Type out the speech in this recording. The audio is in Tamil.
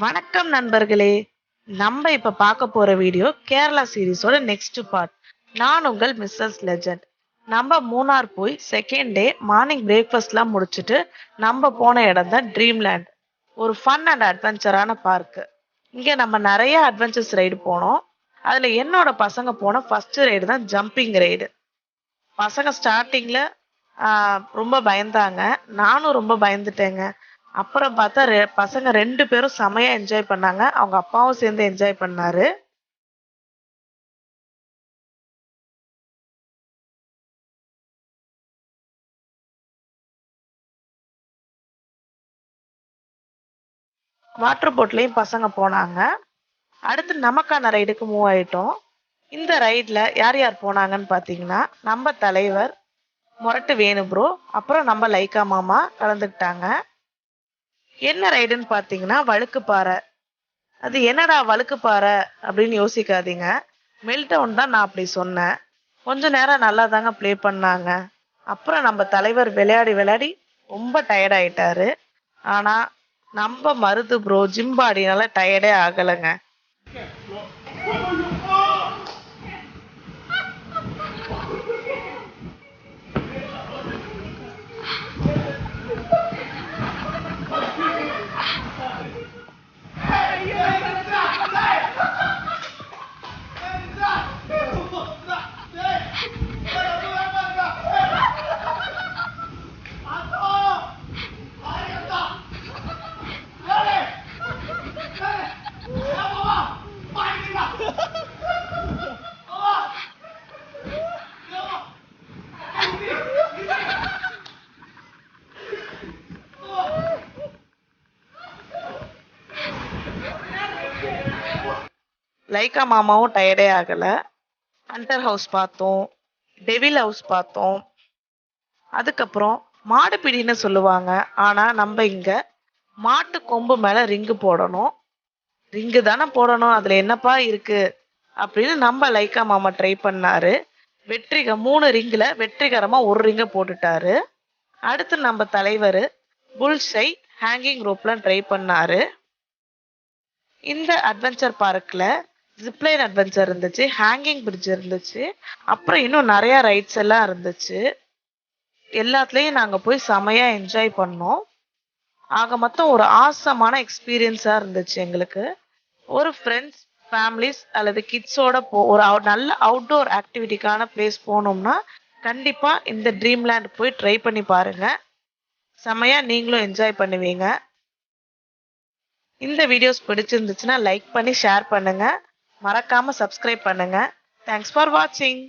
வணக்கம் நண்பர்களே. நம்ம இப்ப பார்க்க போற வீடியோ கேரளா சீரிஸோட நெக்ஸ்ட் பார்ட். நான் உங்கள் மிஸ்ஸஸ் லெஜண்ட். நம்ம மூணார் போய் செகண்ட் டே மார்னிங் பிரேக்ஃபாஸ்ட்லாம் முடிச்சுட்டு நம்ம போன இடம் தான் ட்ரீம்லேண்ட். ஒரு ஃபன் அண்ட் அட்வென்ச்சரான பார்க். இங்க நம்ம நிறைய அட்வென்ச்சர்ஸ் ரைடு போனோம். அதுல என்னோட பசங்க போன ஃபர்ஸ்ட் ரைடு தான் ஜம்பிங் ரைடு. பசங்க ஸ்டார்டிங்ல ரொம்ப பயந்தாங்க, நானும் ரொம்ப பயந்துட்டேங்க. அப்புறம் பார்த்தா பசங்க 2 பேரும் செமையா என்ஜாய் பண்ணாங்க. அவங்க அப்பாவும் சேர்ந்து என்ஜாய் பண்ணாரு. வாட்டர் போட்லயும் பசங்க போனாங்க. அடுத்து நமக்கான ரைடுக்கு மூவ் ஆயிட்டோம். இந்த ரைட்ல யார் யார் போனாங்கன்னு பாத்தீங்கன்னா, நம்ம தலைவர் மொரட்டு வேணு ப்ரோ, அப்புறம் நம்ம லைக்கா மாமா கலந்துக்கிட்டாங்க. என்ன ரைடுன்னு பாத்தீங்கன்னா வழுக்குப்பாறை. அது என்னடா வழுக்குப்பாறை அப்படின்னு யோசிக்காதீங்க. மெல்டவுன் தான் நான் அப்படி சொன்னேன். கொஞ்ச நேரம் நல்லா தாங்க ப்ளே பண்ணாங்க. அப்புறம் நம்ம தலைவர் விளையாடி விளையாடி ரொம்ப டயர்ட் ஆயிட்டாரு. ஆனா நம்ம மருது ப்ரோ ஜிம் பாடினால டயர்டே ஆகலைங்க. லைக்கா மாமாவும் டயர்டே ஆகல. ஹண்டர் ஹவுஸ் பார்த்தோம், டெவில் ஹவுஸ் பார்த்தோம். அதுக்கப்புறம் மாடு பிடின்னு சொல்லுவாங்க. ஆனா நம்ம இங்க மாட்டு கொம்பு மேல ரிங்கு போடணும். ரிங்கு தானே போடணும், அதுல என்னப்பா இருக்கு அப்படின்னு நம்ம லைக்கா மாமா ட்ரை பண்ணாரு. 3 ரிங்குல வெற்றிகரமா ஒரு ரிங்க போட்டுட்டாரு. அடுத்து நம்ம தலைவர் புல்ஷை ஹேங்கிங் ரோப்லாம் ட்ரை பண்ணாரு. இந்த அட்வென்ச்சர் பார்க்ல ஜிப்லைன் அட்வென்ச்சர் இருந்துச்சு, ஹேங்கிங் பிரிட்ஜ் இருந்துச்சு, அப்புறம் இன்னும் நிறைய ரைட்ஸ் எல்லாம் இருந்துச்சு. எல்லாத்துலயும் நாங்க போய் செமையா என்ஜாய் பண்ணோம். ஆக மொத்தம் ஒரு ஆசமான எக்ஸ்பீரியன்ஸா இருந்துச்சு எங்களுக்கு. ஒரு ஃப்ரெண்ட்ஸ், ஃபேமிலிஸ் அல்லது கிட்ஸோட ஒரு நல்ல அவுட்டோர் ஆக்டிவிட்டிக்கான பிளேஸ் போனோம்னா கண்டிப்பா இந்த ட்ரீம்லேண்ட் போய் ட்ரை பண்ணி பாருங்க. செமையா நீங்களும் என்ஜாய் பண்ணுவீங்க. இந்த வீடியோஸ் பிடிச்சிருந்துச்சுன்னா லைக் பண்ணி ஷேர் பண்ணுங்க. மறக்காம சப்ஸ்கிரைப் பண்ணுங்க. தேங்க்ஸ் ஃபார் வாட்சிங்.